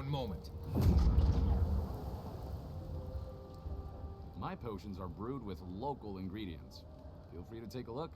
One moment. My potions are brewed with local ingredients. Feel free to take a look.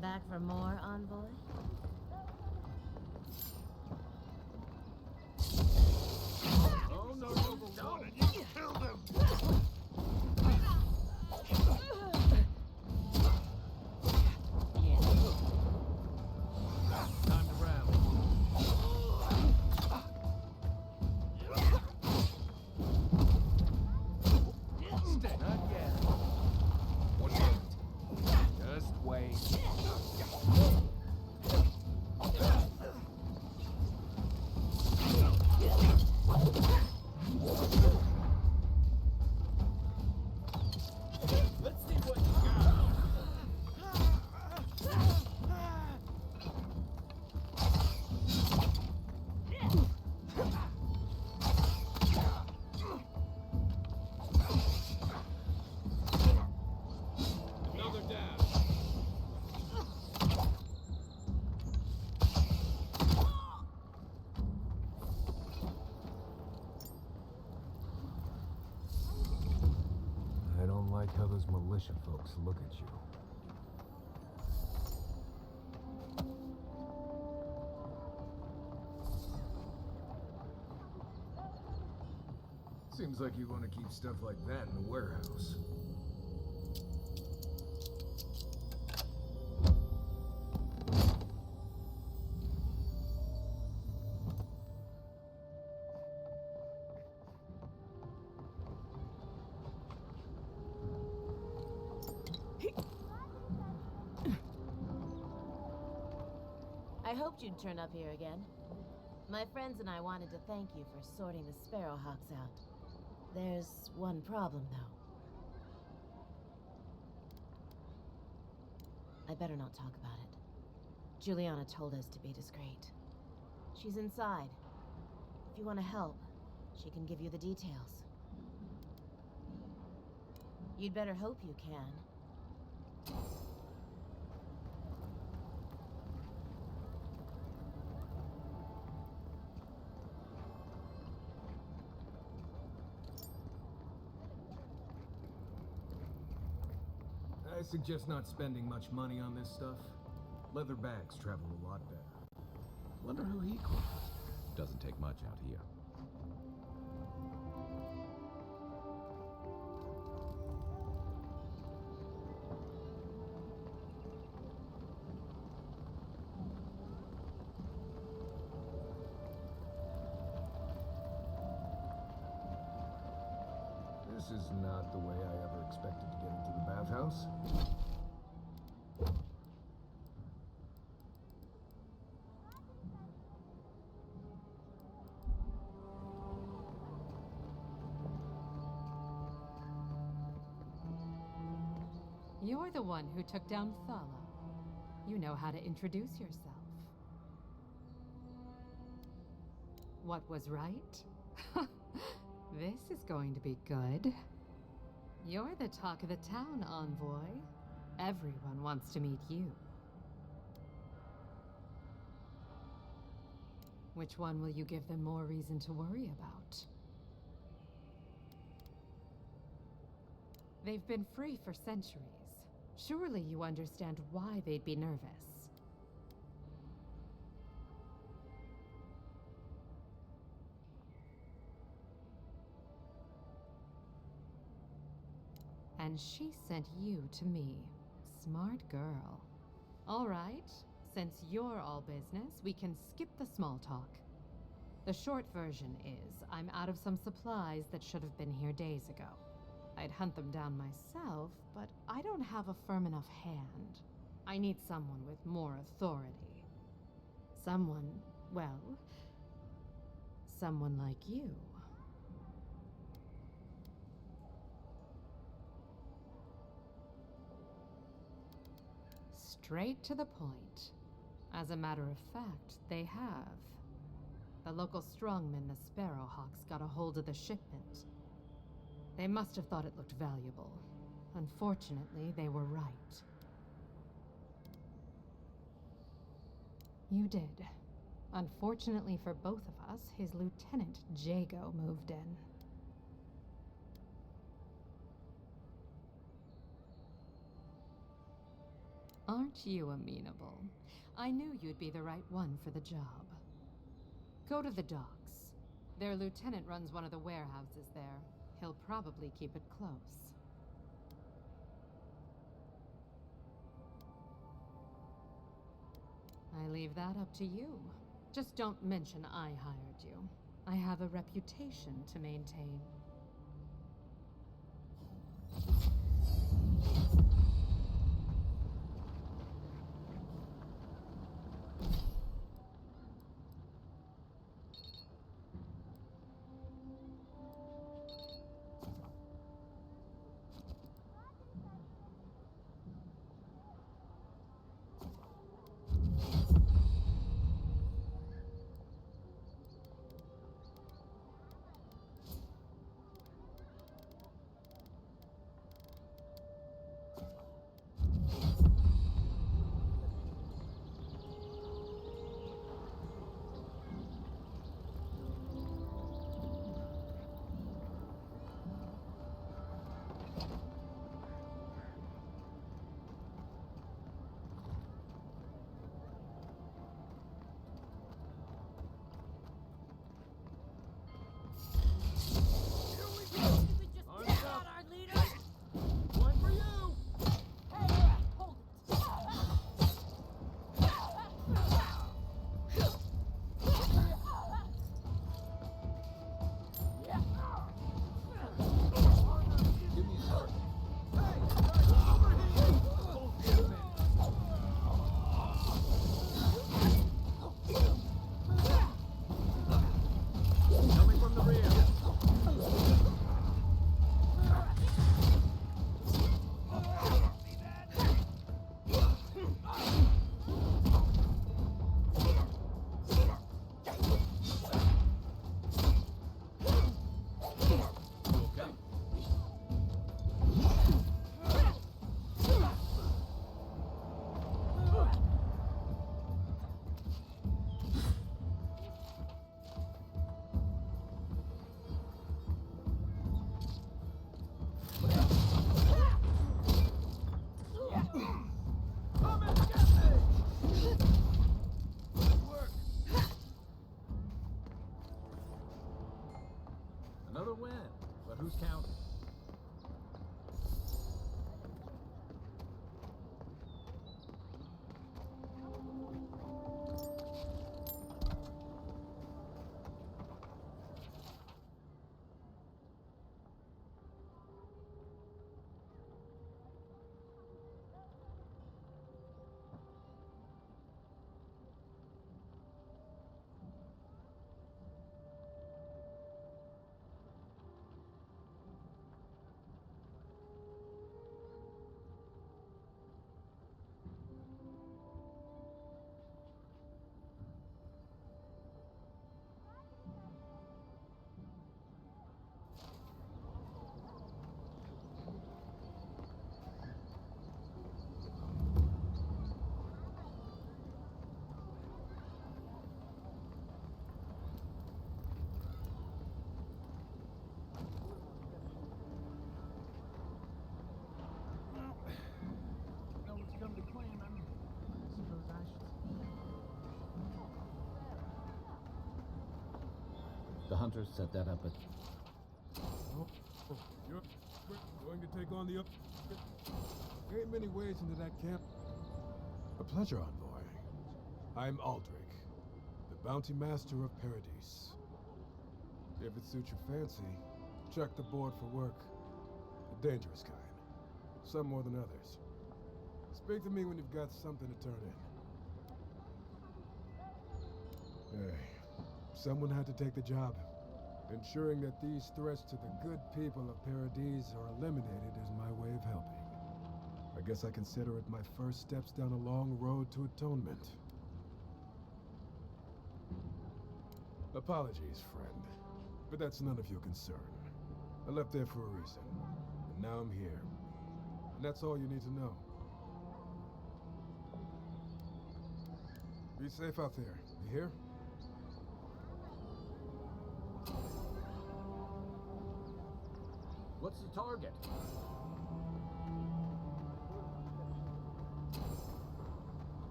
Back for more, envoy? Oh, no, no, and you killed him! Time to rally. Stay. Not yet. One moment. Just wait. Let's see what you got. Another down. I don't like how those militia folks look at you. Seems like you want to keep stuff like that in the warehouse. I hoped you'd turn up here again. My friends and I wanted to thank you for sorting the Sparrowhawks out. There's one problem, though. I better not talk about it. Juliana told us to be discreet. She's inside. If you want to help, she can give you the details. You'd better hope you can. I suggest not spending much money on this stuff. Leather bags travel a lot better. Wonder who he quoted. Doesn't take much out here. This is not the way I ever expected to get into the bathhouse. You're the one who took down Thala. You know how to introduce yourself. What was right? This is going to be good. You're the talk of the town, envoy. Everyone wants to meet you. Which one will you give them more reason to worry about? They've been free for centuries. Surely you understand why they'd be nervous. And she sent you to me. Smart girl. All right, since you're all business, we can skip the small talk. The short version is, I'm out of some supplies that should have been here days ago. I'd hunt them down myself, but I don't have a firm enough hand. I need someone with more authority. Someone, well, someone like you. Straight to the point. As a matter of fact, they have. The local strongmen, the Sparrowhawks, got a hold of the shipment. They must have thought it looked valuable. Unfortunately, they were right. You did. Unfortunately for both of us, his lieutenant, Jago, moved in. Aren't you amenable? I knew you'd be the right one for the job. Go to the docks. Their lieutenant runs one of the warehouses there. He'll probably keep it close. I leave that up to you. Just don't mention I hired you. I have a reputation to maintain. The hunters set that up at... You're going to take on the up. There ain't many ways into that camp. A pleasure, envoy. I'm Aldrich, the bounty master of Paradise. If it suits your fancy, check the board for work. The dangerous kind. Some more than others. Speak to me when you've got something to turn in. Hey, someone had to take the job. Ensuring that these threats to the good people of Paradise are eliminated is my way of helping. I guess I consider it my first steps down a long road to atonement. Apologies, friend, but that's none of your concern. I left there for a reason, and now I'm here. And that's all you need to know. Be safe out there, you hear? What's the target?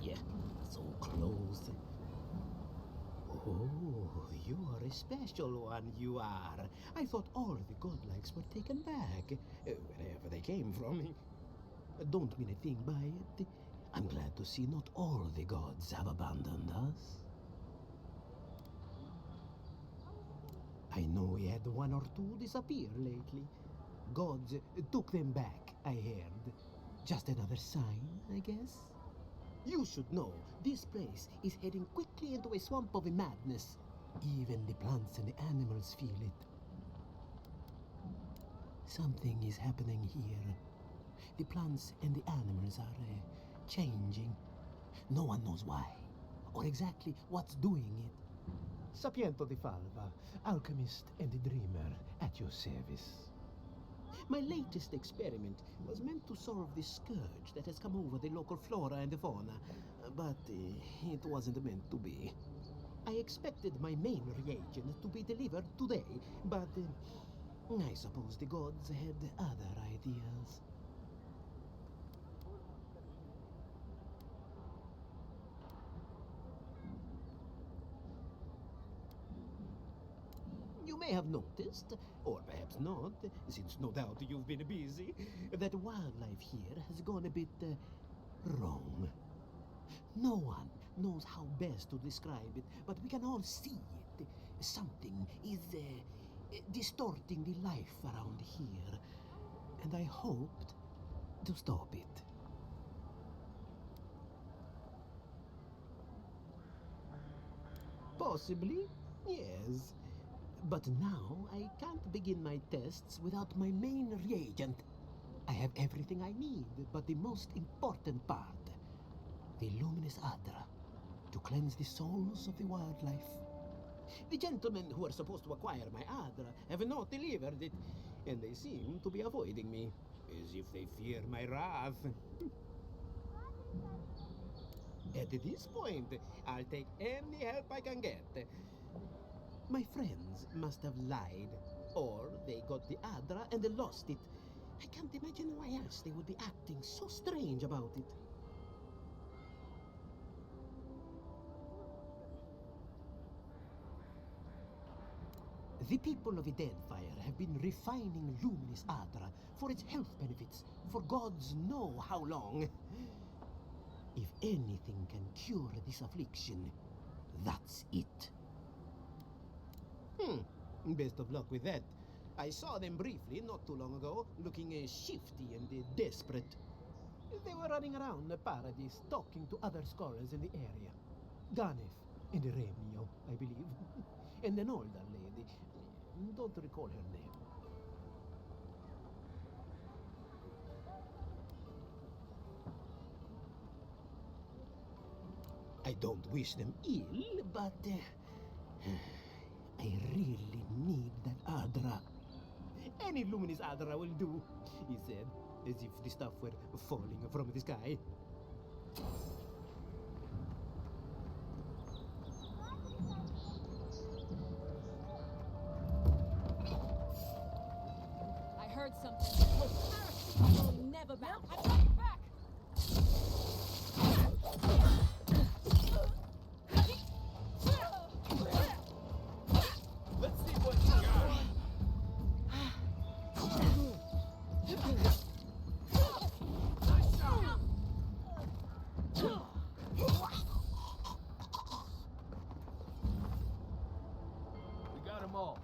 Yeah, so close. Oh, you are a special one, you are. I thought all the godlikes were taken back, wherever they came from. Don't mean a thing by it. I'm glad to see not all the gods have abandoned us. I know we had one or two disappear lately. Gods took them back, I heard. Just another sign, I guess? You should know, this place is heading quickly into a swamp of madness. Even the plants and the animals feel it. Something is happening here. The plants and the animals are changing. No one knows why, or exactly what's doing it. Sapiento di Falva, alchemist and dreamer, at your service. My latest experiment was meant to solve the scourge that has come over the local flora and fauna, but it wasn't meant to be. I expected my main reagent to be delivered today, but I suppose the gods had other ideas. You may have noticed, or perhaps not, since no doubt you've been busy, that wildlife here has gone a bit wrong. No one knows how best to describe it, but we can all see it. Something is distorting the life around here, and I hoped to stop it. Possibly, yes. But now I can't begin my tests without my main reagent. I have everything I need, but the most important part, the luminous Adra, to cleanse the souls of the wildlife. The gentlemen who are supposed to acquire my Adra have not delivered it, and they seem to be avoiding me, as if they fear my wrath. At this point, I'll take any help I can get. My friends must have lied, or they got the Adra and they lost it. I can't imagine why else they would be acting so strange about it. The people of the Deadfire have been refining luminous Adra for its health benefits for gods know how long. If anything can cure this affliction, that's it. Best of luck with that. I saw them briefly not too long ago, looking shifty and desperate. They were running around the Paradise, talking to other scholars in the area. Ganef and Remio, I believe. And an older lady. Don't recall her name. I don't wish them ill, but I really need that Adra. Any luminous Adra will do, he said, as if the stuff were falling from the sky. I heard something. Oh, will never bow. I'm coming back. Let's see what's going. We got them all.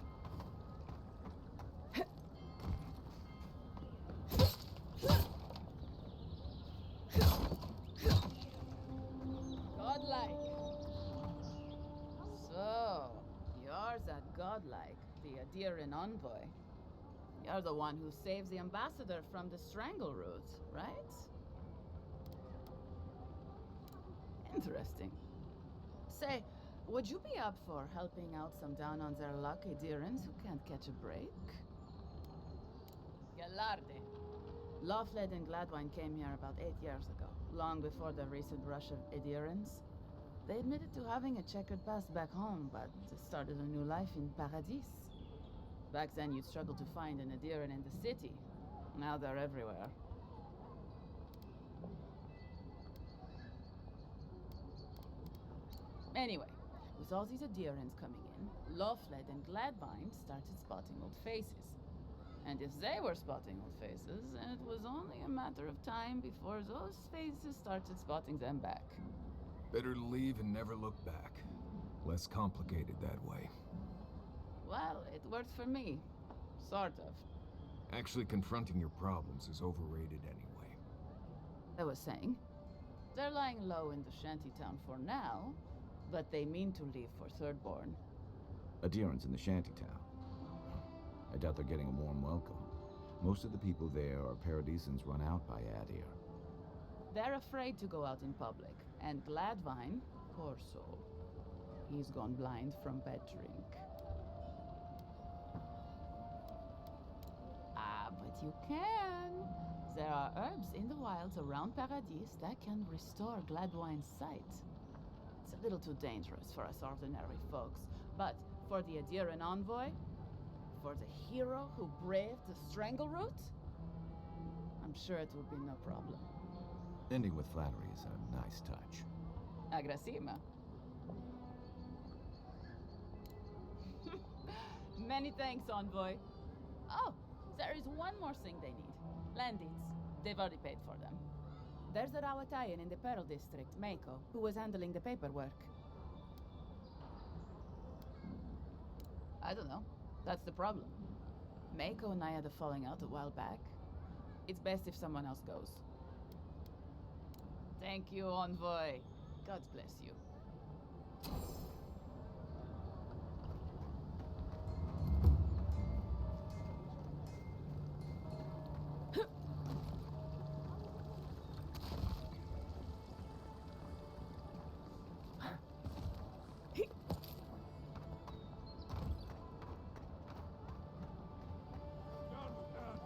Godlike. So, you're that godlike, the Adiran envoy. You're the one who saves the ambassador from the strangle root, right? Interesting. Say, would you be up for helping out some down on their luck Adirans who can't catch a break? Galarde. Lawfled and Gladwine came here about 8 years ago, long before the recent rush of Adirans. They admitted to having a checkered past back home, but started a new life in Paradis. Back then, you'd struggle to find an Adiran in the city. Now they're everywhere. Anyway, with all these Adirans coming in, Lawfled and Gladwine started spotting old faces. And if they were spotting old faces, it was only a matter of time before those faces started spotting them back. Better to leave and never look back. Less complicated that way. Well, it worked for me. Sort of. Actually confronting your problems is overrated anyway. I was saying, they're lying low in the shantytown for now, but they mean to leave for Thirdborn. Adherents in the shantytown. I doubt they're getting a warm welcome. Most of the people there are Paradisans run out by Adir. They're afraid to go out in public, and Gladwine, poor soul, he's gone blind from bad drink. Ah, but you can. There are herbs in the wilds around Paradis that can restore Gladwine's sight. It's a little too dangerous for us ordinary folks, but for the Adiran envoy, for the hero who braved the strangle root, I'm sure it will be no problem. Ending with flattery is a nice touch. Agrasima. Many thanks, envoy. Oh, there is one more thing they need. Land deeds. They've already paid for them. There's a Rawatayan in the Pearl District, Mako, who was handling the paperwork. I don't know. That's the problem. Mako and I had a falling out a while back. It's best if someone else goes. Thank you, envoy. God bless you. Down with that.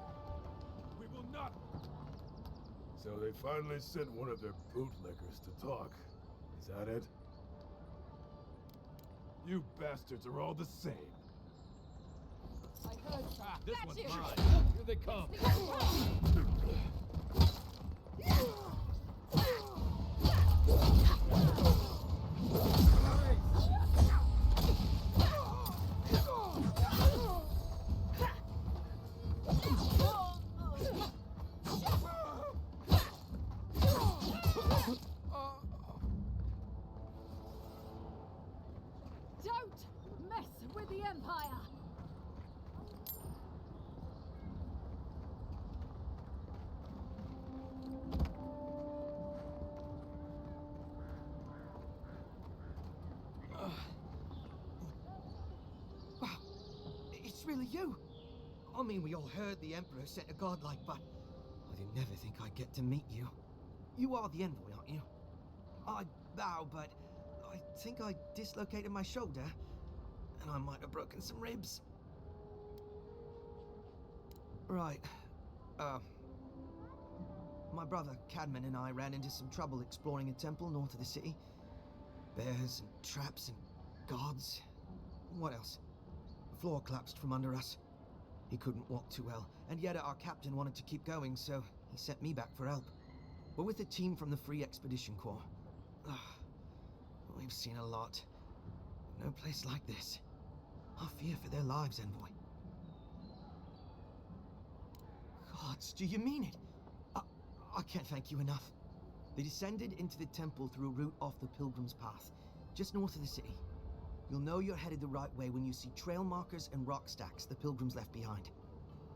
We will not. So they finally sent one of their bootlickers to talk. Is that it? You bastards are all the same. I heard. This That's one's it. mine. Here they come. Don't mess with the Empire! It's really you. I mean, we all heard the Emperor sent a godlike, but I didn't never think I'd get to meet you. You are the envoy, aren't you? I bow, but I think I dislocated my shoulder, and I might have broken some ribs. Right. My brother Cadman and I ran into some trouble exploring a temple north of the city. Bears and traps and guards. What else? The floor collapsed from under us. He couldn't walk too well, and yet our captain wanted to keep going, so he sent me back for help. We're with a team from the Free Expedition Corps. We've seen a lot. No place like this. I fear for their lives, Envoy. Gods, do you mean it? I can't thank you enough. They descended into the temple through a route off the Pilgrim's Path, just north of the city. You'll know you're headed the right way when you see trail markers and rock stacks the Pilgrims left behind.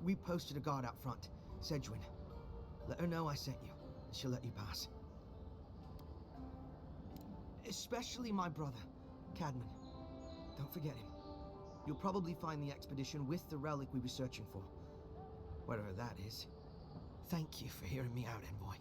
We posted a guard out front, Sedgwin. Let her know I sent you, and she'll let you pass. Especially my brother, Cadman. Don't forget him. You'll probably find the expedition with the relic we were searching for. Whatever that is. Thank you for hearing me out, Envoy.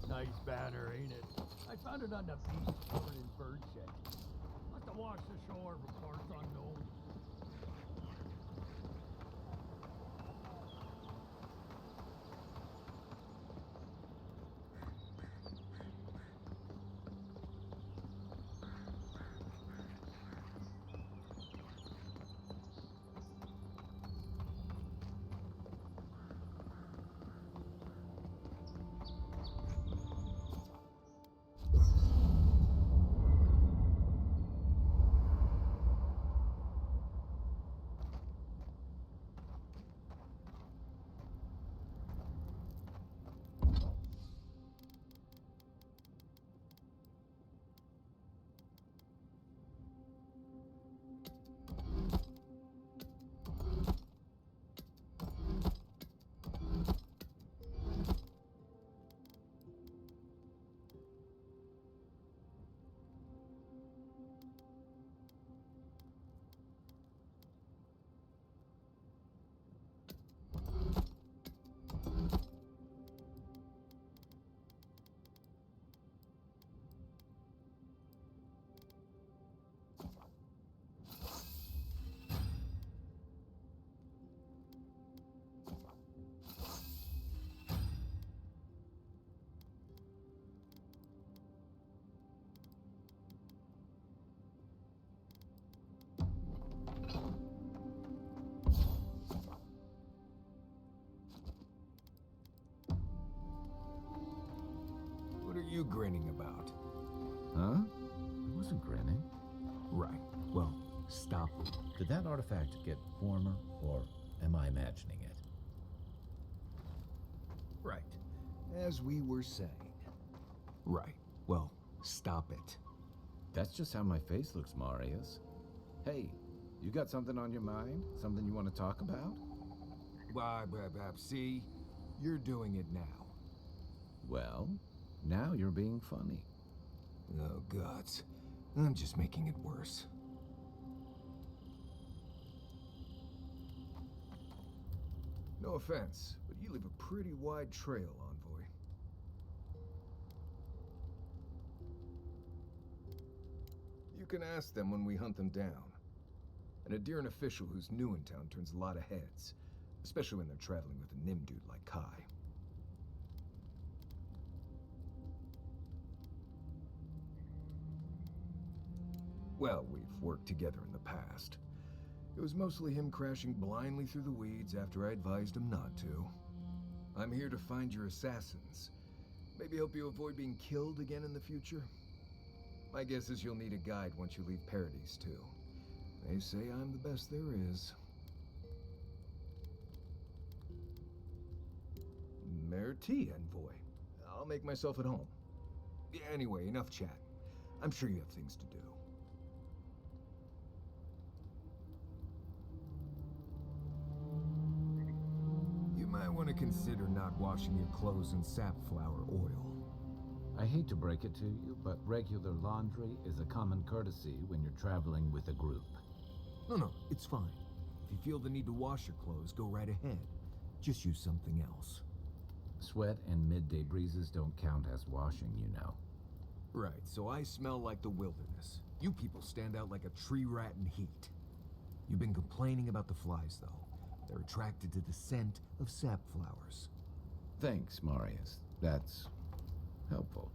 Nice banner, ain't it? I found it on the beach covered in bird shit. Must have washed ashore from parts unknown. What are you grinning about? Huh? I wasn't grinning. Right. Well, stop it. Did that artifact get warmer, or am I imagining it? Right. As we were saying. Right. Well, stop it. That's just how my face looks, Marius. Hey, you got something on your mind? Something you want to talk about? See? You're doing it now. Well, now you're being funny. Oh, gods. I'm just making it worse. No offense, but you leave a pretty wide trail, Envoy. You can ask them when we hunt them down. An Adiran official who's new in town turns a lot of heads, especially when they're traveling with a Nim dude like Kai. Well, we've worked together in the past. It was mostly him crashing blindly through the weeds after I advised him not to. I'm here to find your assassins. Maybe help you avoid being killed again in the future. My guess is you'll need a guide once you leave Paradise, too. They say I'm the best there is. Merti, Envoy. I'll make myself at home. Anyway, enough chat. I'm sure you have things to do. You might want to consider not washing your clothes in safflower oil. I hate to break it to you, but regular laundry is a common courtesy when you're traveling with a group. No, it's fine. If you feel the need to wash your clothes, go right ahead. Just use something else. Sweat and midday breezes don't count as washing, you know. Right, so I smell like the wilderness. You people stand out like a tree rat in heat. You've been complaining about the flies, though. They're attracted to the scent of sap flowers. Thanks, Marius. That's helpful.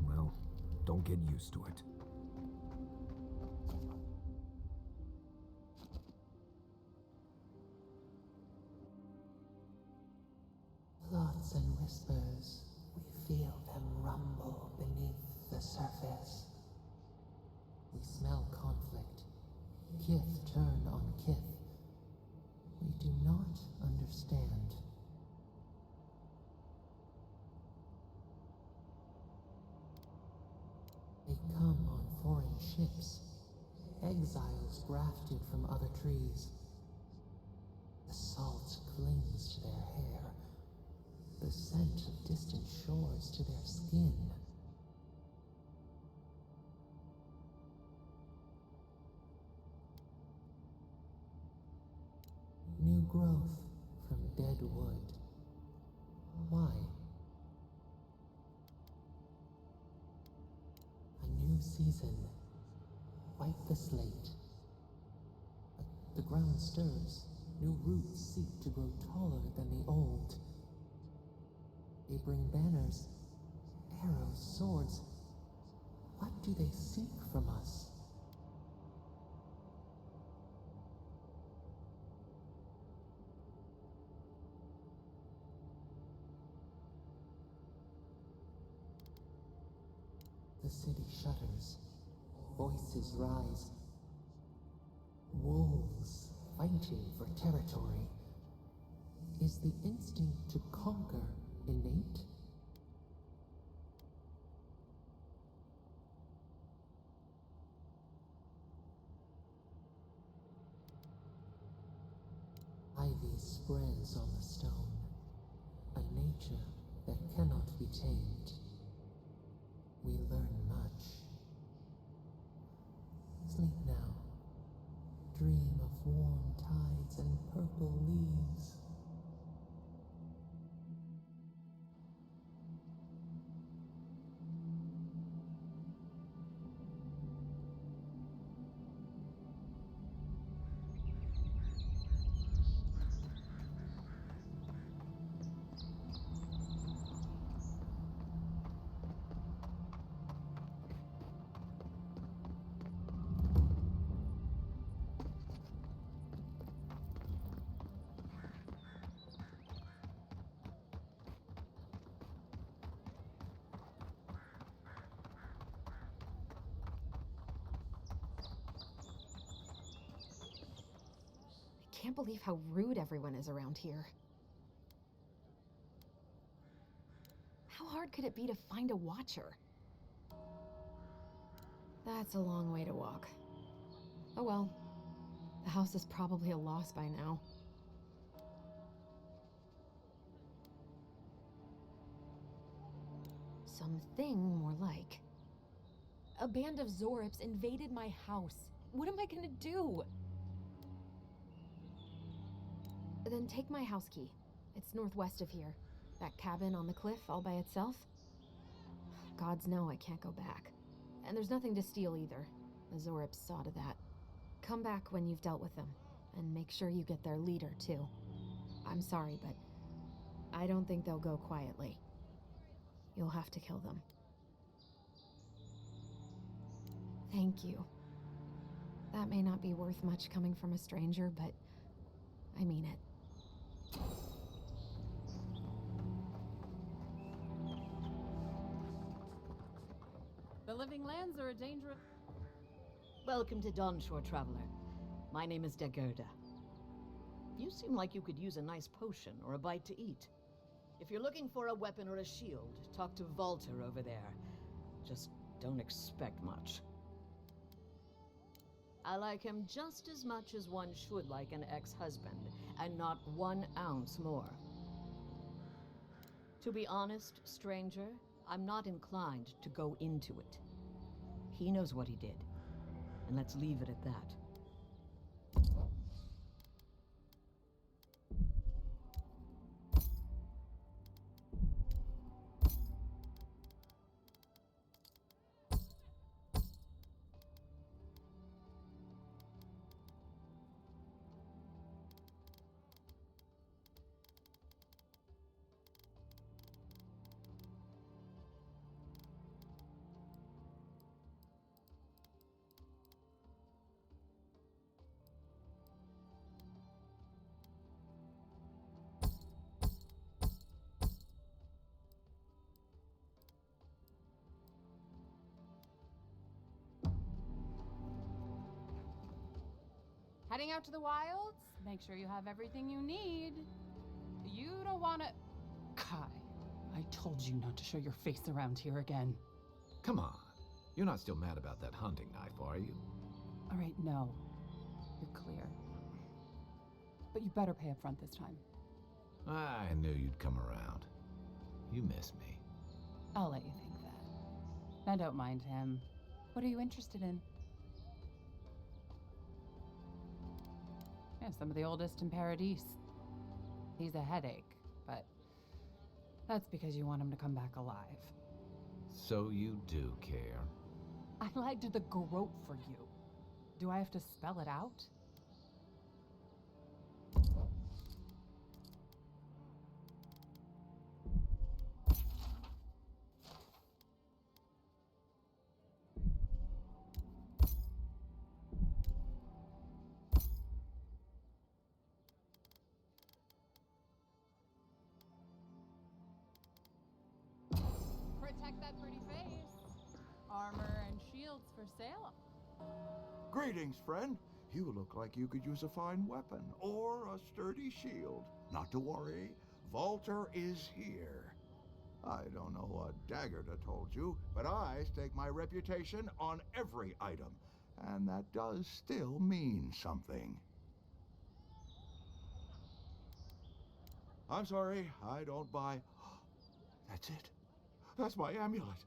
Well, don't get used to it. Thoughts and whispers, we feel them rumble beneath the surface. We smell conflict. Kith turn on kith. We do not understand. They come on foreign ships, exiles grafted from other trees. The salt clings to their hair, the scent of distant shores to their skin. New growth from dead wood. Why? A new season. Wipe the slate. But the ground stirs. New roots seek to grow taller than the old. They bring banners, arrows, swords. What do they seek from us? The city shudders. Voices rise. Wolves fighting for territory. Is the instinct to conquer innate? Ivy spreads on the stone. A nature that cannot be tamed. We learn much. Sleep now. Dream of warm tides and purple leaves. I can't believe how rude everyone is around here. How hard could it be to find a watcher? That's a long way to walk. Oh well. The house is probably a loss by now. Something more like. A band of Zorips invaded my house. What am I gonna do? Then take my house key. It's northwest of here. That cabin on the cliff all by itself. Gods know I can't go back. And there's nothing to steal either. The Zorips saw to that. Come back when you've dealt with them. And make sure you get their leader, too. I'm sorry, but I don't think they'll go quietly. You'll have to kill them. Thank you. That may not be worth much coming from a stranger, but I mean it. The living lands are a dangerous... Welcome to Dawnshore, traveler. My name is Dagerda. You seem like you could use a nice potion or a bite to eat. If you're looking for a weapon or a shield, talk to Walter over there. Just don't expect much. I like him just as much as one should like an ex-husband, and not 1 ounce more. To be honest, stranger, I'm not inclined to go into it. He knows what he did, and let's leave it at that. Heading out to the wilds? Make sure you have everything you need. You don't want to... Kai, I told you not to show your face around here again. Come on. You're not still mad about that hunting knife, are you? All right, no. You're clear. But you better pay up front this time. I knew you'd come around. You miss me. I'll let you think that. Now don't mind him. What are you interested in? Yeah, some of the oldest in Paradise. He's a headache, but that's because you want him to come back alive. So you do care. I lied the goat for you. Do I have to spell it out? Protect that pretty face. Armor and shields for sale. Greetings, friend. You look like you could use a fine weapon or a sturdy shield. Not to worry, Walter is here. I don't know what Dagerda told you, but I stake my reputation on every item, and that does still mean something. I'm sorry, I don't buy... That's it. That's my amulet.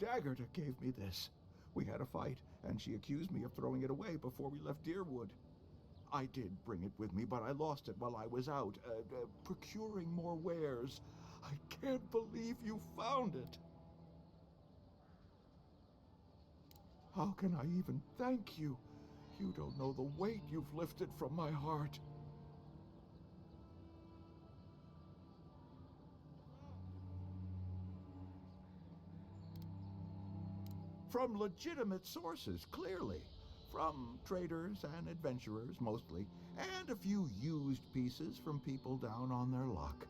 Dagerda gave me this. We had a fight, and she accused me of throwing it away before we left Deerwood. I did bring it with me, but I lost it while I was out, procuring more wares. I can't believe you found it. How can I even thank you? You don't know the weight you've lifted from my heart. From legitimate sources, clearly. From traders and adventurers, mostly, and a few used pieces from people down on their luck.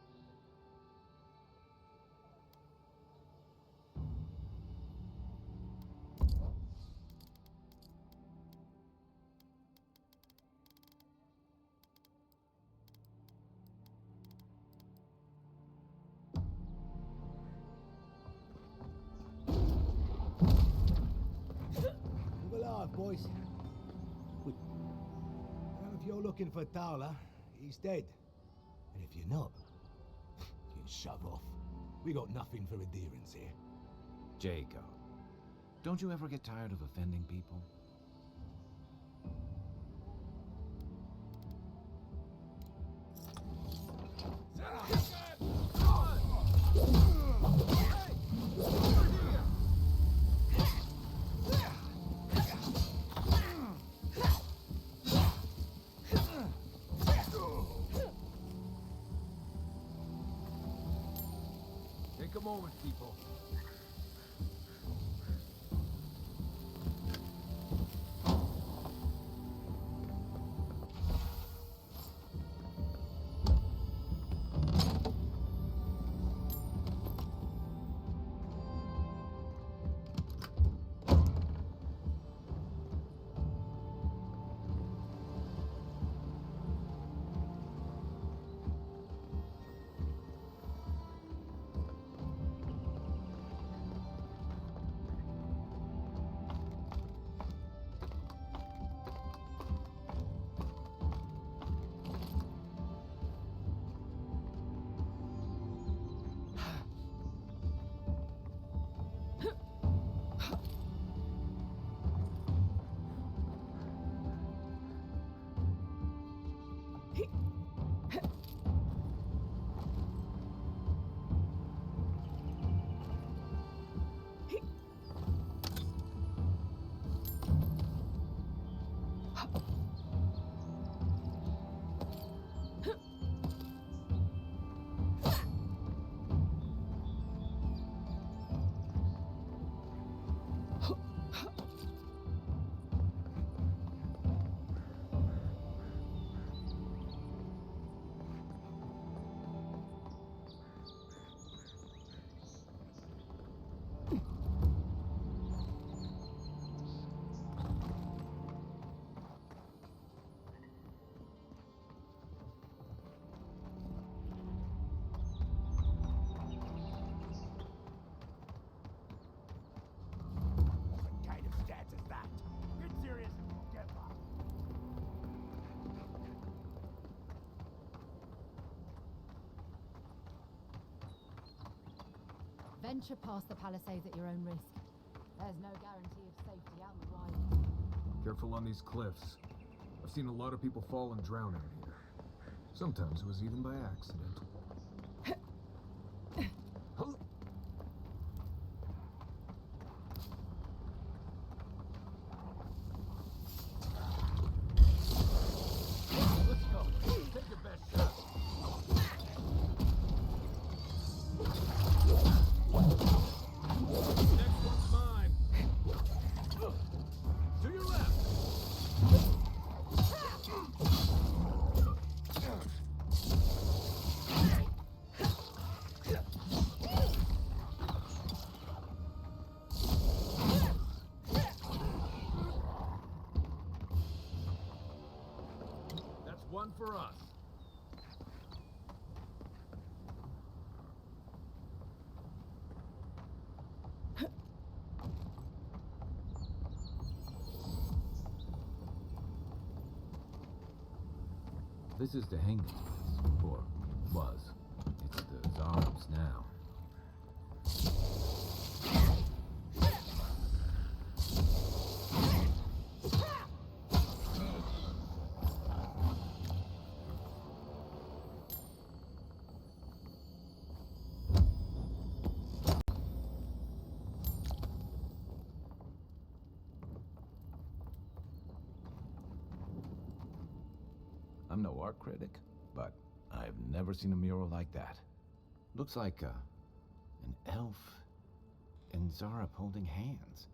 Move alive, boys. Good. Well, if you're looking for Towler, he's dead. And if you're not, you can shove off. We got nothing for adherence here. Jacob, don't you ever get tired of offending people? Take a moment, people. Venture past the palisades at your own risk. There's no guarantee of safety out in the wild. Careful on these cliffs. I've seen a lot of people fall and drown out here. Sometimes it was even by accident. Let's go. Take your best shot. Next one's mine. To your left. That's one for us. This is the Hengen's place, or was. It's the Zarab's now. I'm no art critic, but I've never seen a mural like that. Looks like an elf and Zarab holding hands.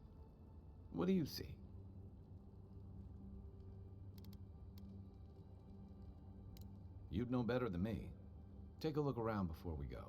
What do you see? You'd know better than me. Take a look around before we go.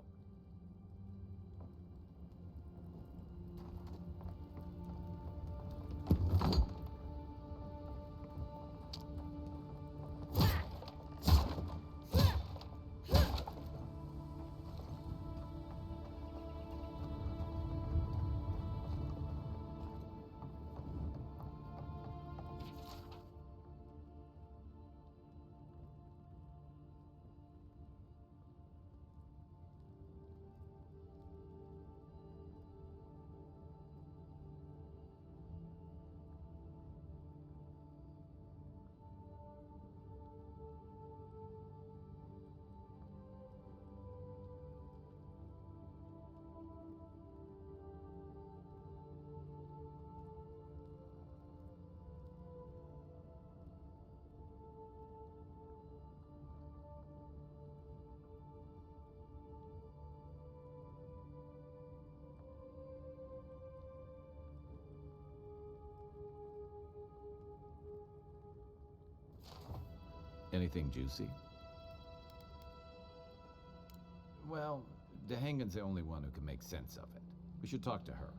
Anything juicy? Well, Dehangan's the only one who can make sense of it. We should talk to her.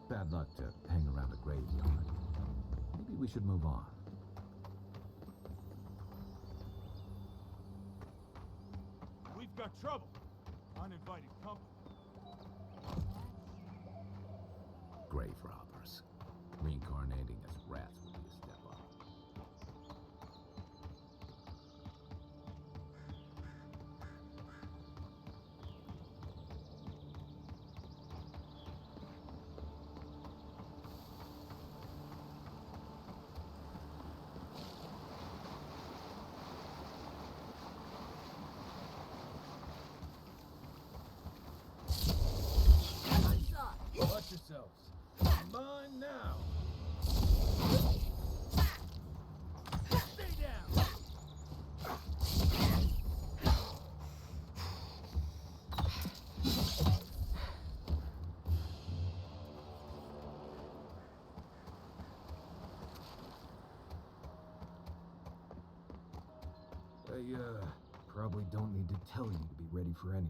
Bad luck to hang around a graveyard. Maybe we should move on. We've got trouble. Uninvited company. Grave robbers. Reincarnating as rats would be a step up. Watch yourselves. Mine now. Stay down! I probably don't need to tell you to be ready for anything.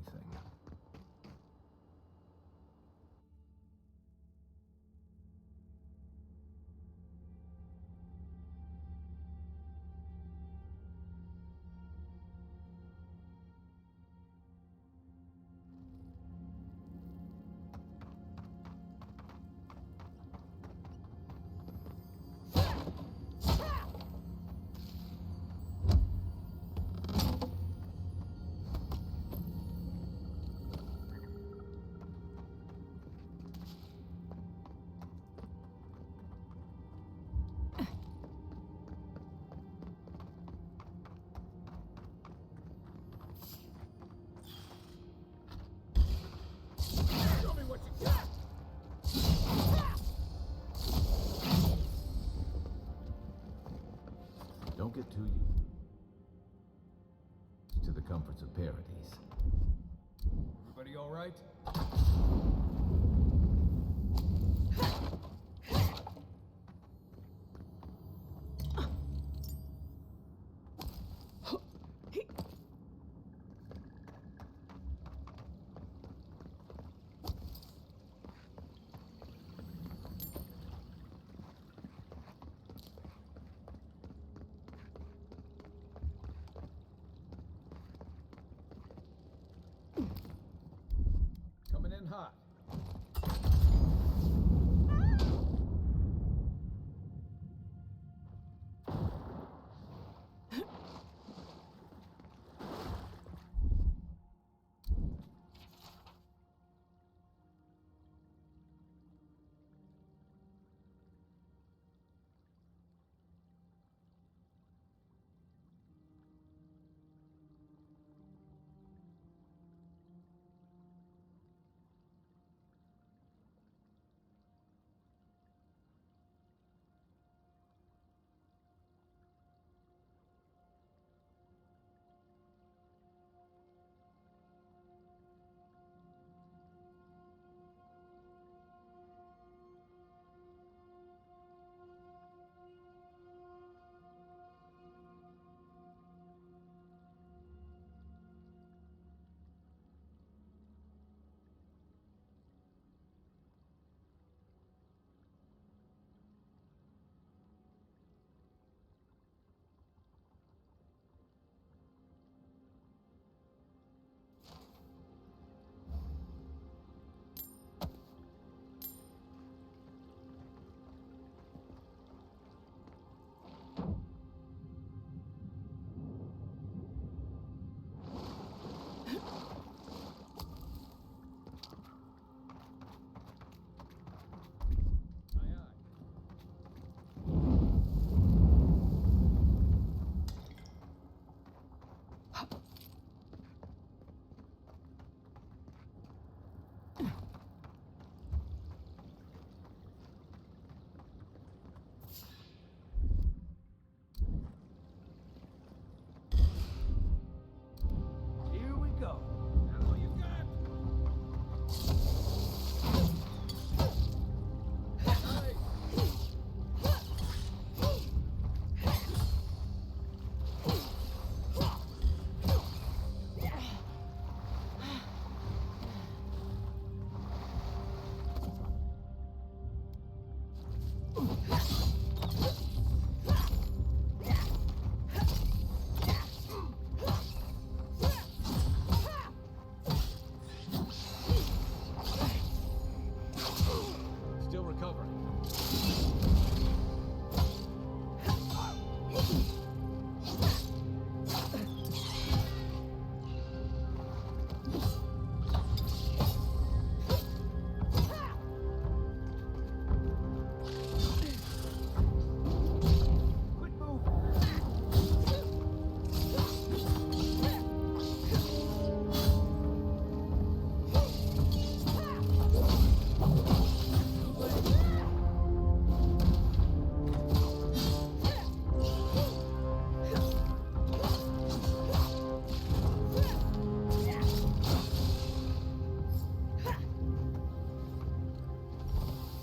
Show me what you got! Don't get too used to the comforts of paradise. Everybody all right? Coming in hot.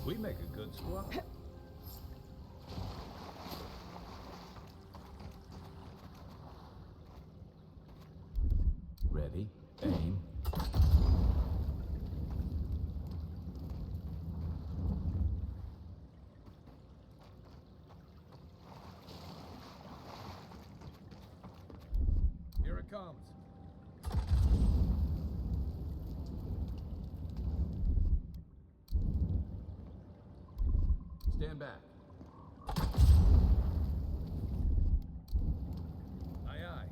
We make a good squad. Ready, aim. Here it comes. Stand back. Aye, aye.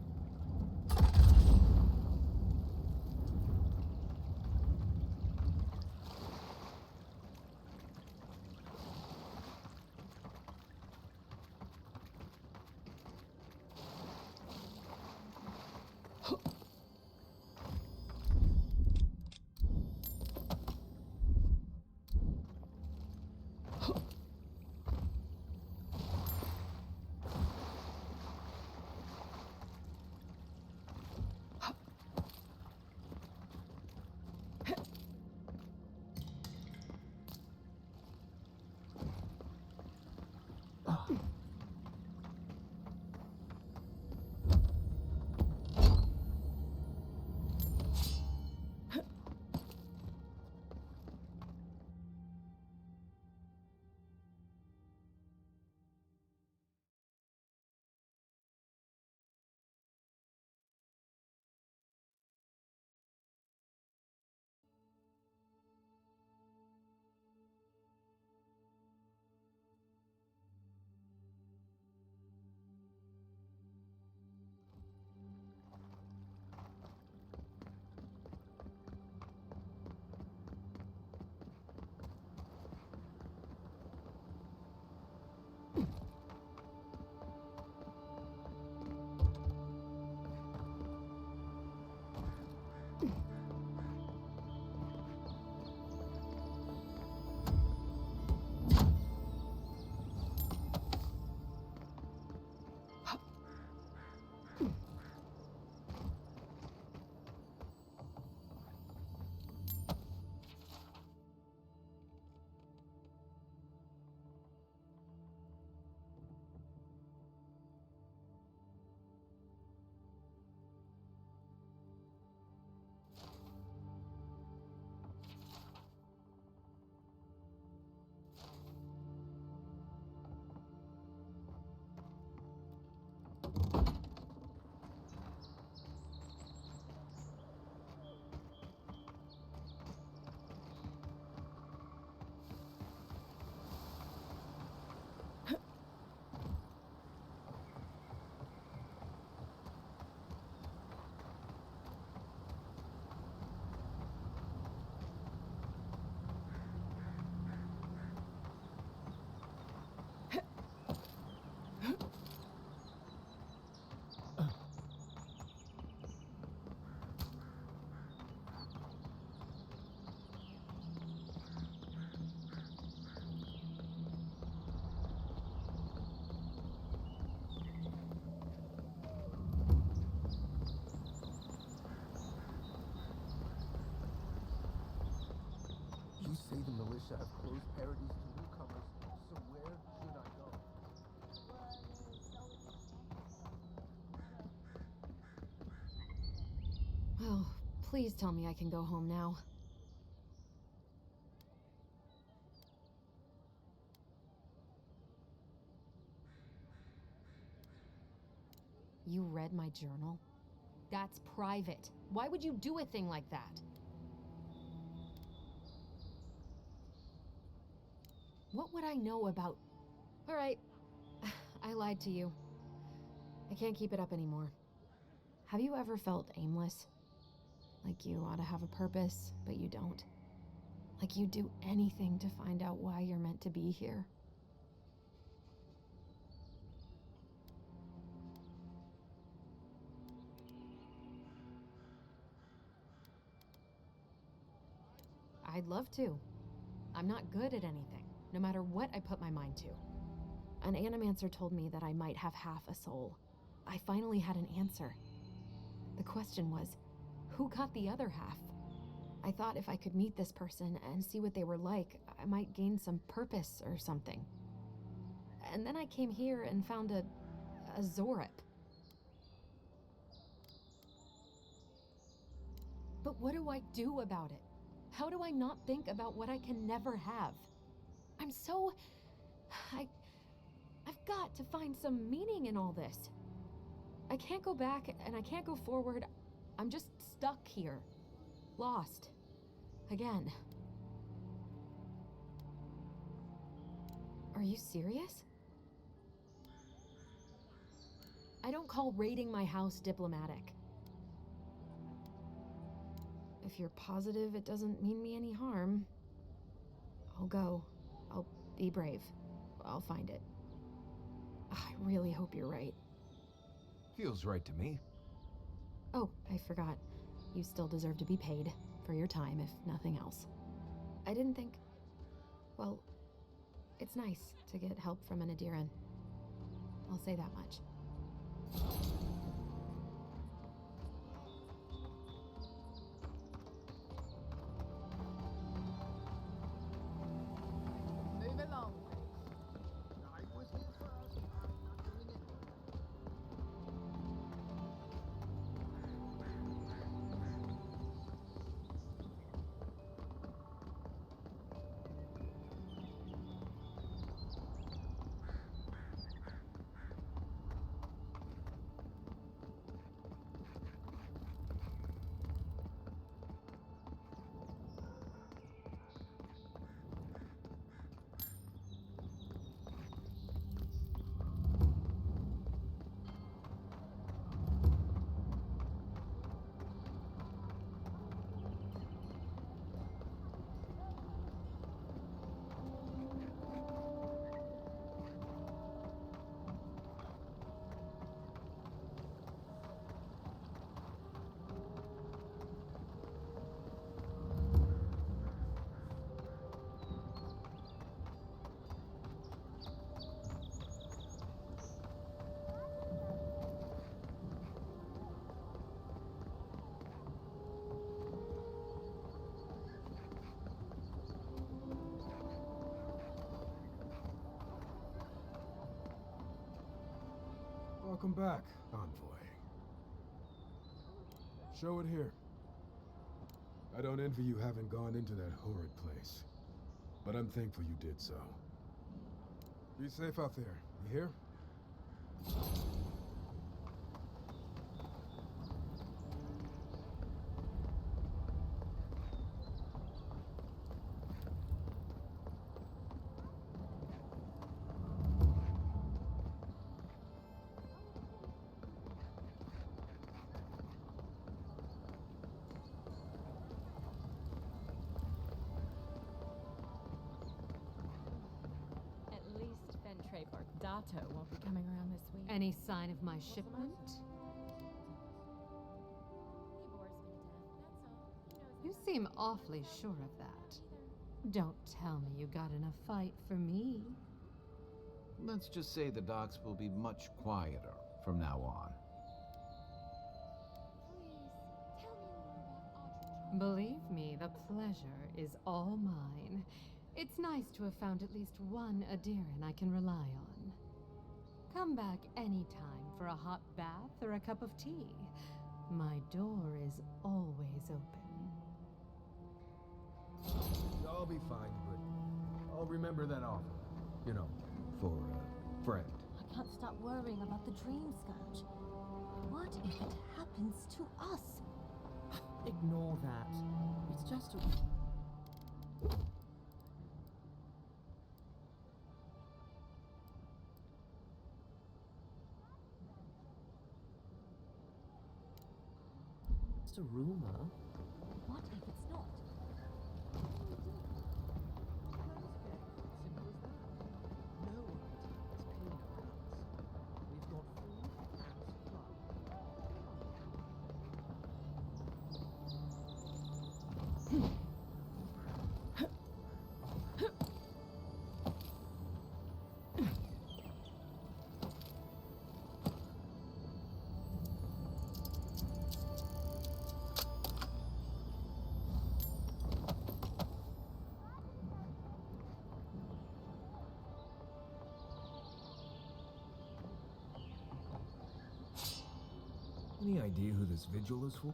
You say the militia have closed Paradise to newcomers, so where should I go? Oh, please tell me I can go home now. You read my journal? That's private. Why would you do a thing like that? What would I know about... All right, I lied to you. I can't keep it up anymore. Have you ever felt aimless? Like you ought to have a purpose, but you don't? Like you'd do anything to find out why you're meant to be here? I'd love to. I'm not good at anything, no matter what I put my mind to. An animancer told me that I might have half a soul. I finally had an answer. The question was, who got the other half? I thought if I could meet this person and see what they were like, I might gain some purpose or something. And then I came here and found a Zorip. But what do I do about it? How do I not think about what I can never have? I'm so... I've got to find some meaning in all this. I can't go back and I can't go forward. I'm just stuck here. Lost. Again. Are you serious? I don't call raiding my house diplomatic. If you're positive it doesn't mean me any harm, I'll go. I'll be brave. I'll find it. I really hope you're right. Feels right to me. Oh, I forgot. You still deserve to be paid for your time, if nothing else. I didn't think... Well, it's nice to get help from an Adiran. I'll say that much. Move along. Welcome back, Envoy. Show it here. I don't envy you having gone into that horrid place, but I'm thankful you did so. Be safe out there, you hear? Dato won't be coming around this week. Any sign of my shipment? You seem awfully sure of that. Don't tell me you got in a fight for me. Let's just say the docks will be much quieter from now on. Believe me, the pleasure is all mine. It's nice to have found at least one Adiran I can rely on. Come back anytime for a hot bath or a cup of tea. My door is always open. I'll be fine, but I'll remember that offer. You know, for a friend. I can't stop worrying about the dream scourge. What if it happens to us? Ignore that. It's just a... It's a rumor. What if it's not? Any idea who this vigil is for?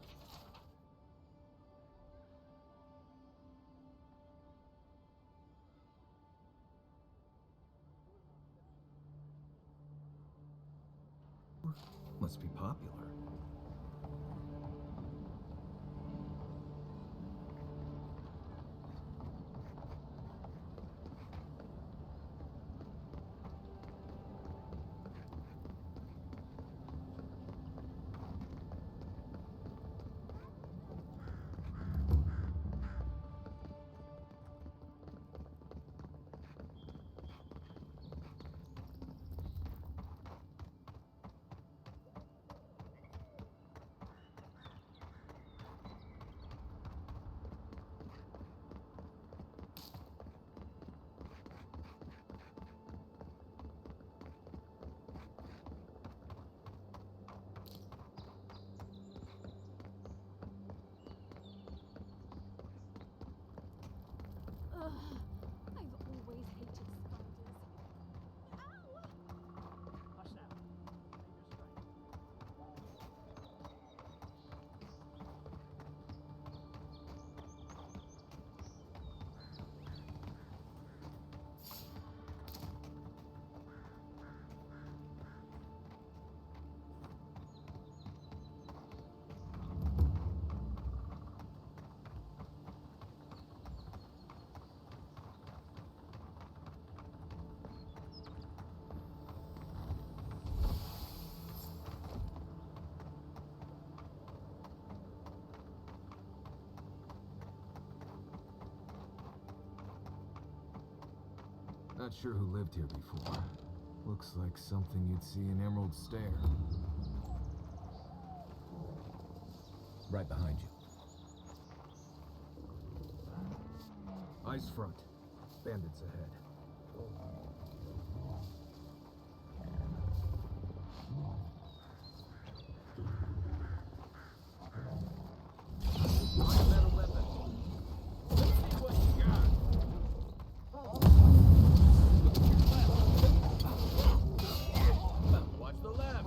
Must be popular. Ugh, I've always hated spiders. Ow! Hush now. Not sure who lived here before. Looks like something you'd see in Emerald Stair. Right behind you. Ice front. Bandits ahead. Watch the left.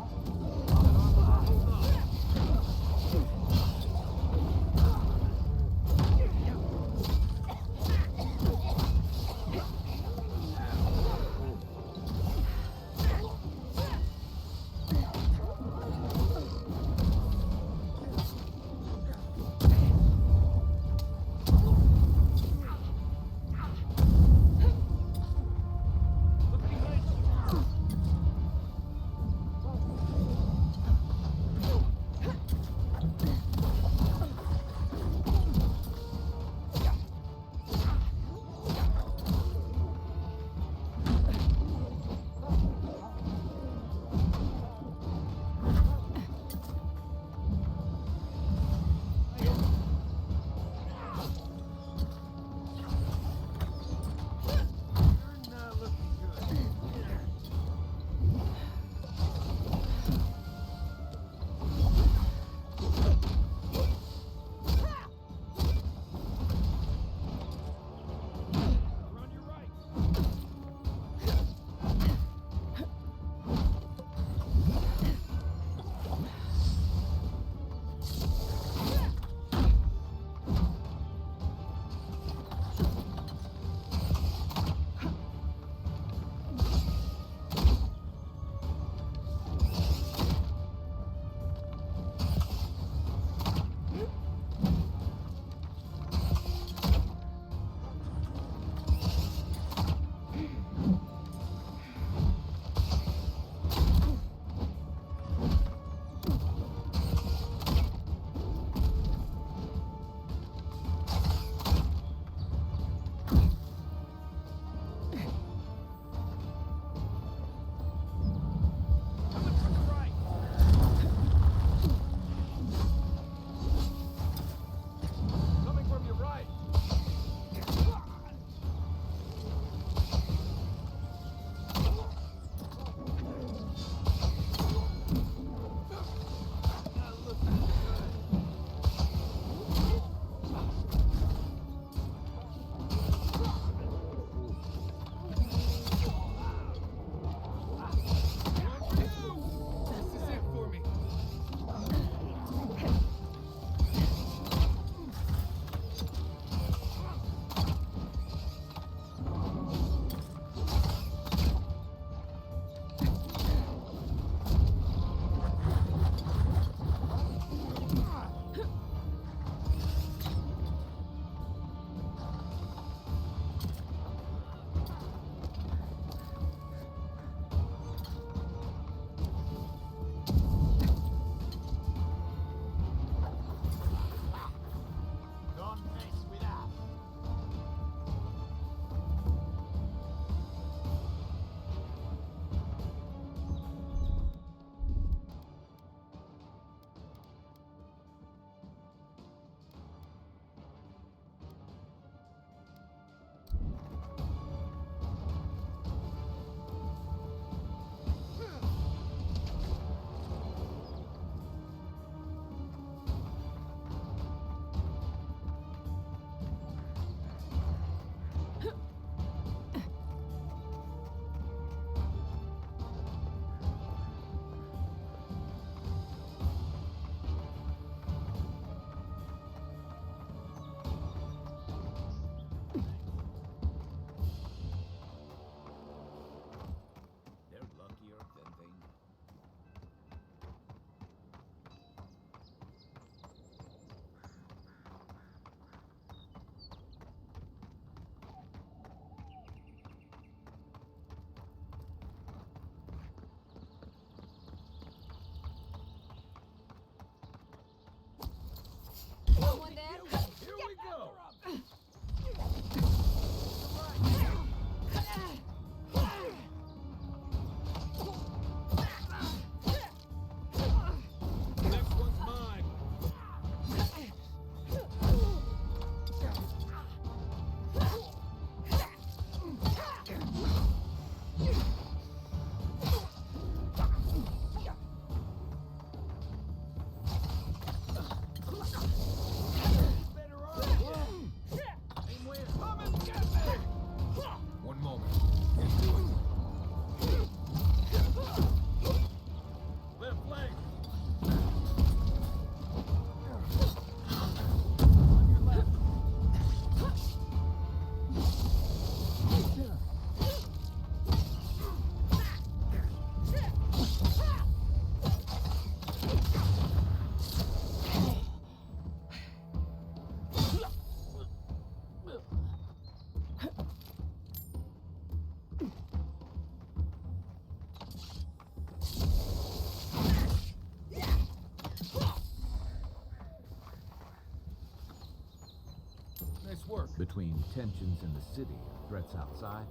work. Between tensions in the city and threats outside,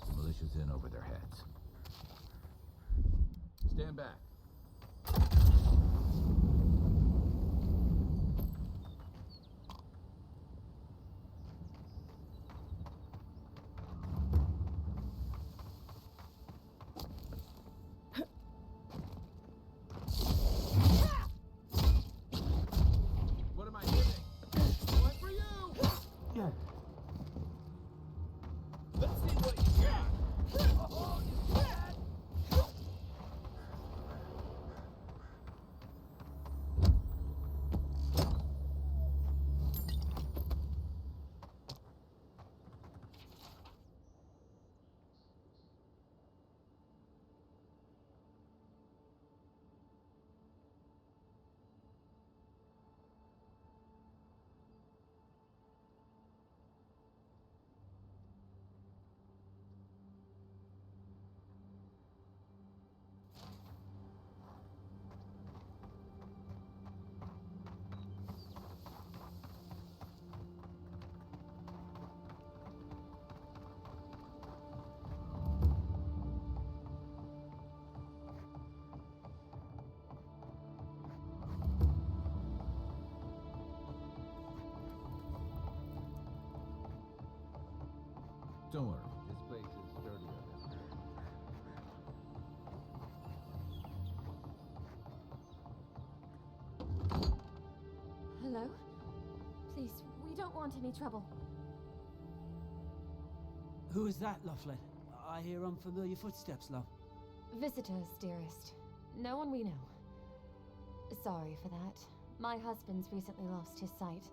the militia's in over their heads. Stand back. What am I hitting? One for you! Yeah. Let's see what you got! Oh, you bad! Don't worry, this place is sturdier than Hello? Please, we don't want any trouble. Who is that, Lovely? I hear unfamiliar footsteps, love. Visitors, dearest. No one we know. Sorry for that. My husband's recently lost his sight.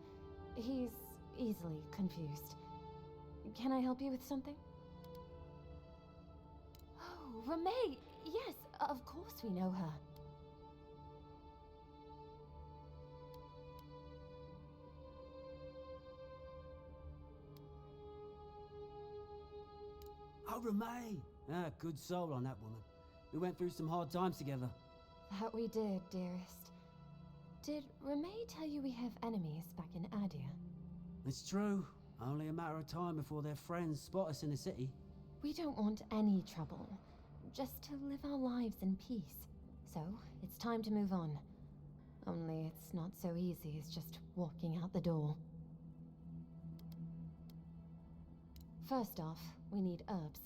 He's easily confused. Can I help you with something? Oh, Ramay! Yes, of course we know her. Oh, Ramay! Ah, good soul on that woman. We went through some hard times together. That we did, dearest. Did Ramay tell you we have enemies back in Adir? It's true. Only a matter of time before their friends spot us in the city. We don't want any trouble. Just to live our lives in peace. So, it's time to move on. Only it's not so easy as just walking out the door. First off, we need herbs.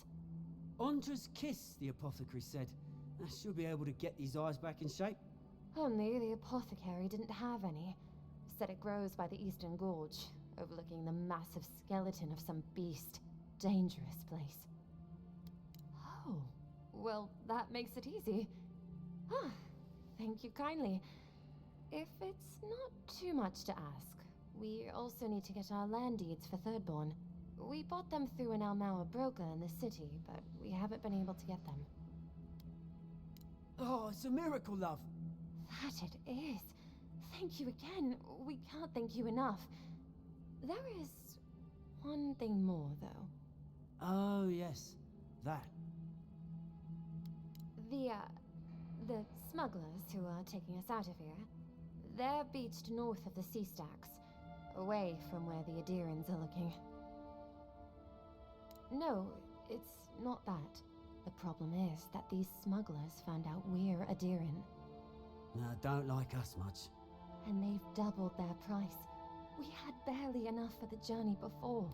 Ondra's kiss, the apothecary said. She'll be able to get these eyes back in shape. Only the apothecary didn't have any. Said it grows by the Eastern Gorge, overlooking the massive skeleton of some beast. Dangerous place. Oh, well, that makes it easy. Ah, thank you kindly. If it's not too much to ask, we also need to get our land deeds for Thirdborn. We bought them through an Almauer broker in the city, but we haven't been able to get them. Oh, it's a miracle, love. That it is. Thank you again. We can't thank you enough. There is one thing more, though. Oh, yes. That. The smugglers who are taking us out of here, they're beached north of the sea stacks, away from where the Adirans are looking. No, it's not that. The problem is that these smugglers found out we're Adiran. No, don't like us much. And they've doubled their price. We had barely enough for the journey before.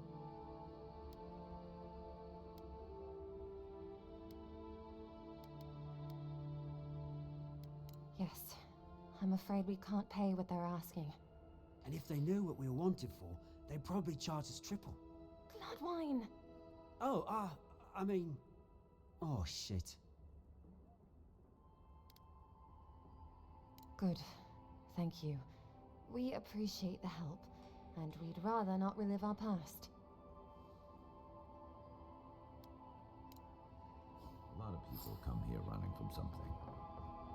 Yes, I'm afraid we can't pay what they're asking. And if they knew what we were wanted for, they'd probably charge us triple. Bloodwine! Oh, I mean... Oh, shit. Good. Thank you. We appreciate the help, and we'd rather not relive our past. A lot of people come here running from something.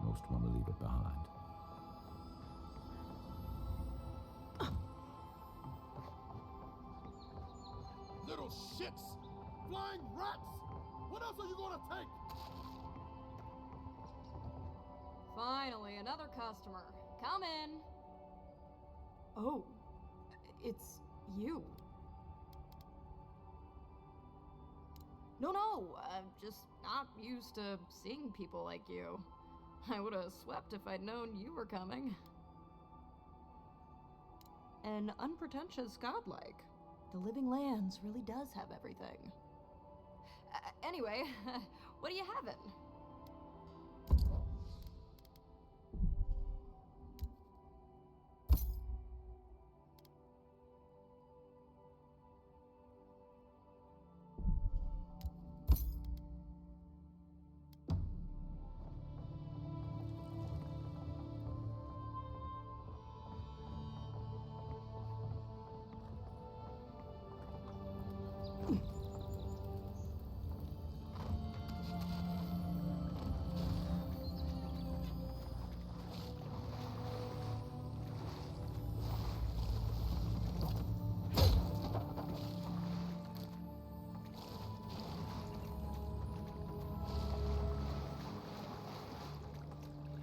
Most want to leave it behind. Little shits! Flying rats! What else are you gonna take? Finally, another customer. Come in. Oh, it's you. No, I'm just not used to seeing people like you. I would have swept if I'd known you were coming. An unpretentious godlike. The Living Lands really does have everything. Anyway, what are you having?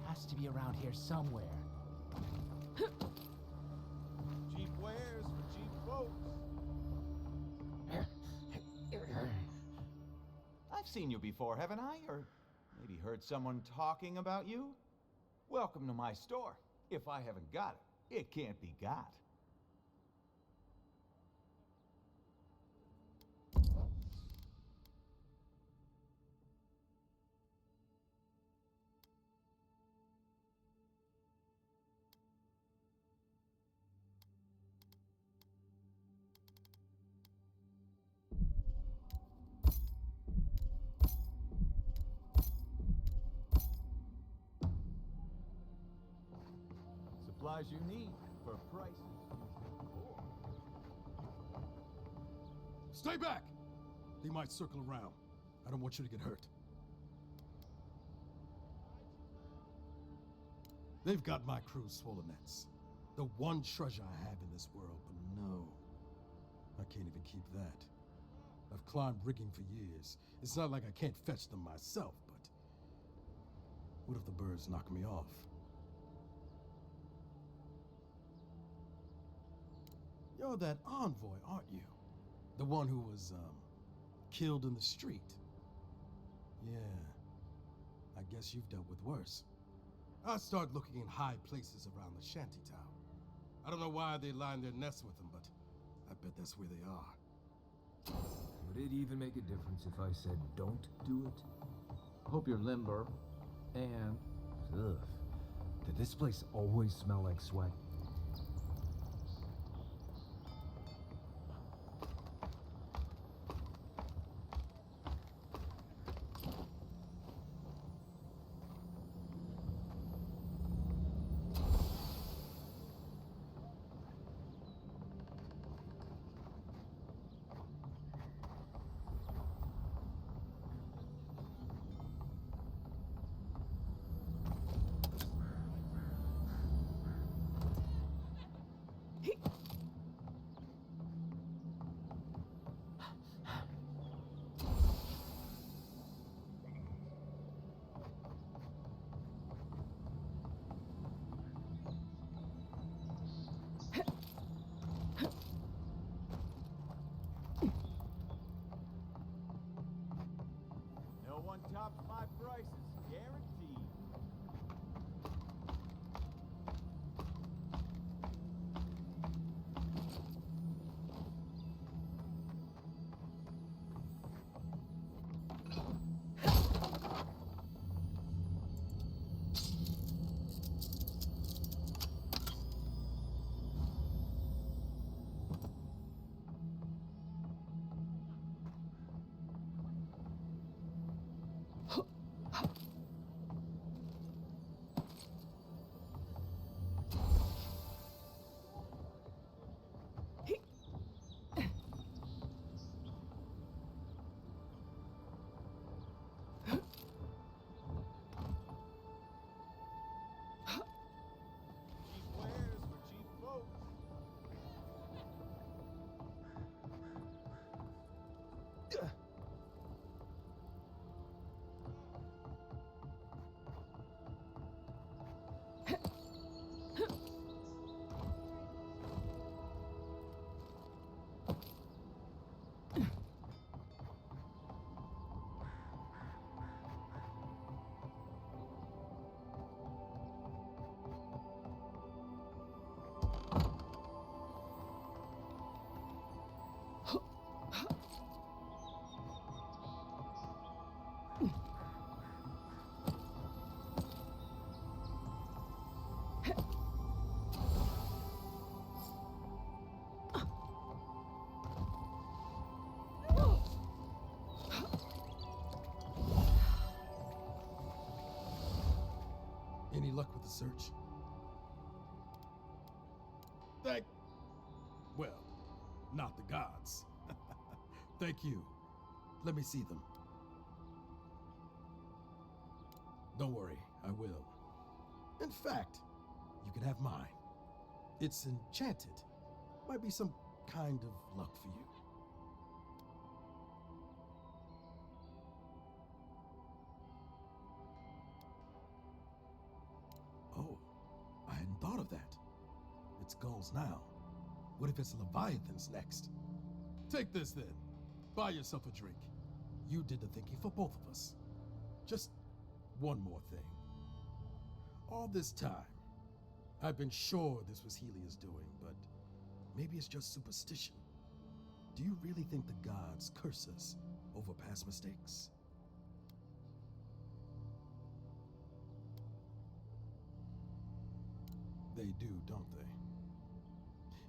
Has to be around here somewhere. Cheap wares for cheap folks. I've seen you before, haven't I? Or maybe heard someone talking about you? Welcome to my store. If I haven't got it, it can't be got. Supplies you need for prices you can afford. Stay back! They might circle around. I don't want you to get hurt. They've got my crew swollen nets. The one treasure I have in this world, but no. I can't even keep that. I've climbed rigging for years. It's not like I can't fetch them myself, but what if the birds knock me off? You're that envoy, aren't you? The one who was, killed in the street. Yeah. I guess you've dealt with worse. I start looking in high places around the shantytown. I don't know why they line their nests with them, but I bet that's where they are. Would it even make a difference if I said don't do it? Hope you're limber. And... Ugh. Did this place always smell like sweat? No one tops my prices, guaranteed. Any luck with the search? Well, not the gods. Thank you. Let me see them. Don't worry, I will. In fact, you can have mine. It's enchanted. Might be some kind of luck for you. Oh, I hadn't thought of that. It's gulls now. What if it's leviathans next? Take this then. Buy yourself a drink. You did the thinking for both of us. Just one more thing. All this time, I've been sure this was Helia's doing, but maybe it's just superstition. Do you really think the gods curse us over past mistakes? They do, don't they?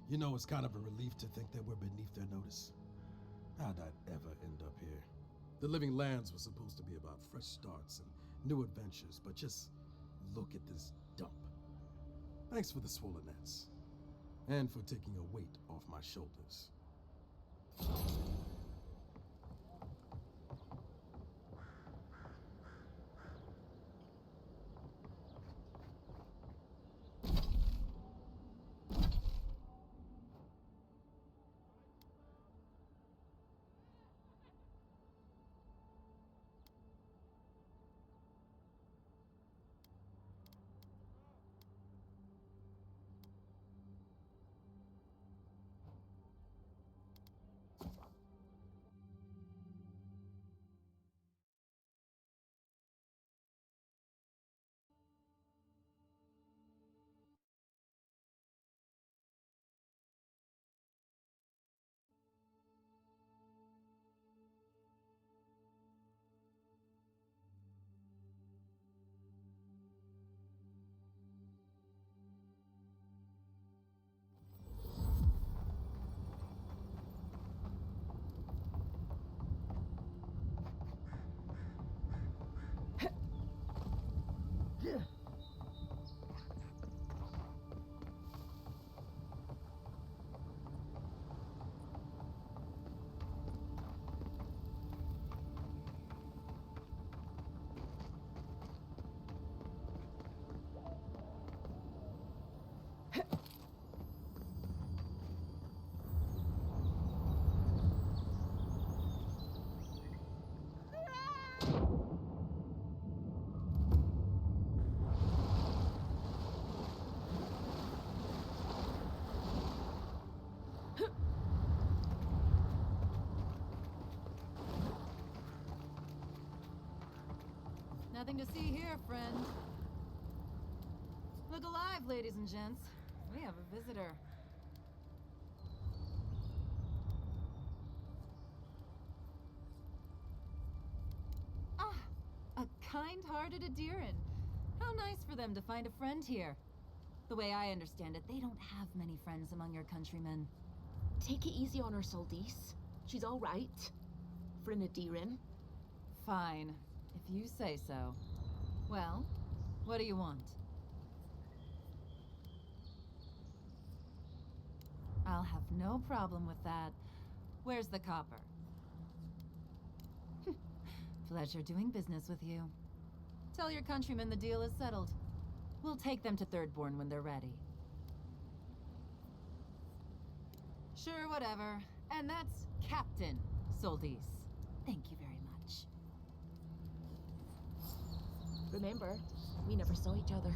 You know, it's kind of a relief to think that we're beneath their notice. How'd I ever end up here? The Living Lands was supposed to be about fresh starts and new adventures, but just look at this dump. Thanks for the swollen nets, and for taking a weight off my shoulders. Nothing to see here, friend. Look alive, ladies and gents. We have a visitor. Ah, a kind-hearted Adiran. How nice for them to find a friend here. The way I understand it, they don't have many friends among your countrymen. Take it easy on her, Soldis. She's all right. For an Adiran. Fine, if you say so. Well, what do you want? I'll have no problem with that. Where's the copper? Pleasure doing business with you. Tell your countrymen the deal is settled. We'll take them to Thirdborn when they're ready. Sure, whatever. And that's Captain Soldis. Thank you very much. Remember, we never saw each other.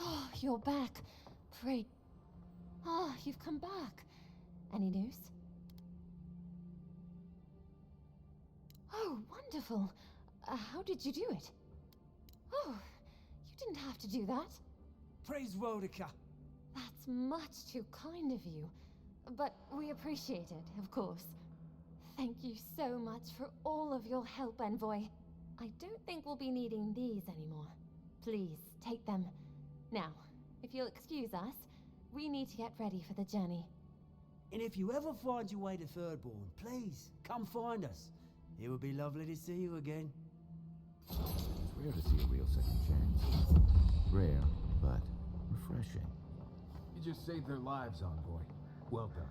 Oh, you're back. Pray. Ah, you've come back. Any news? Oh, wonderful. How did you do it? Oh, you didn't have to do that. Praise Rodica. That's much too kind of you. But we appreciate it, of course. Thank you so much for all of your help, Envoy. I don't think we'll be needing these anymore. Please, take them. Now, if you'll excuse us, we need to get ready for the journey. And if you ever find your way to Thirdborn, please, come find us. It would be lovely to see you again. It's rare to see a real second chance. Rare, but refreshing. You just saved their lives, Envoy. Well done.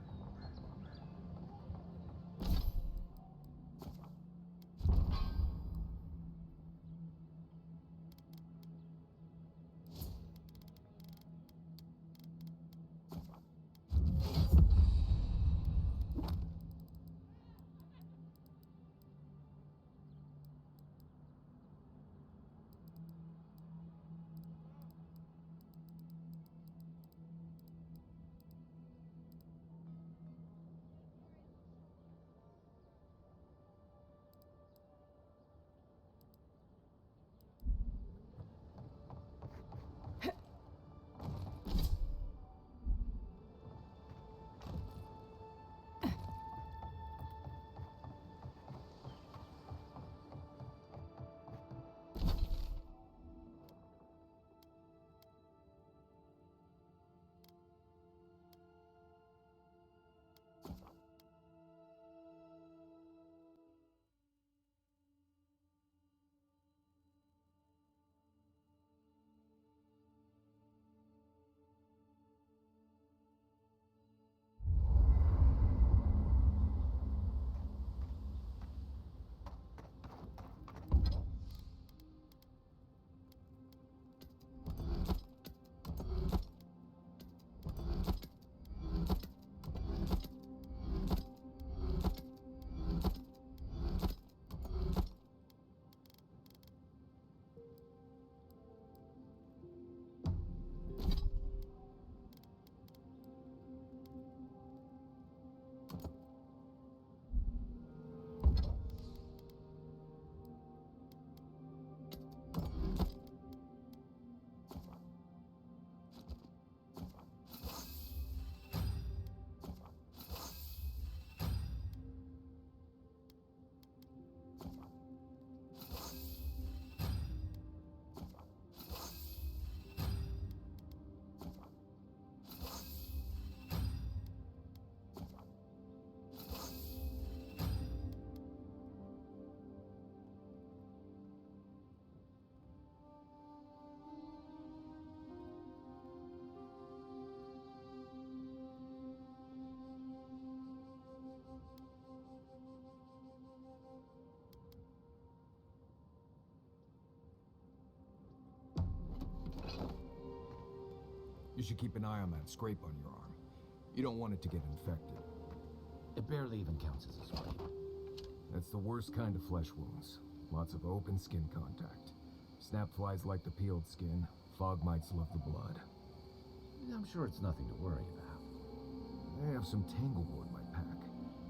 You should keep an eye on that scrape on your arm. You don't want it to get infected. It barely even counts as a scrape. That's the worst kind of flesh wounds. Lots of open skin contact. Snap flies like the peeled skin. Fog mites love the blood. I'm sure it's nothing to worry about. I have some tanglewood in my pack.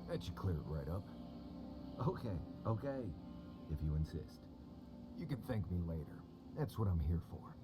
That should clear it right up. Okay. If you insist. You can thank me later. That's what I'm here for.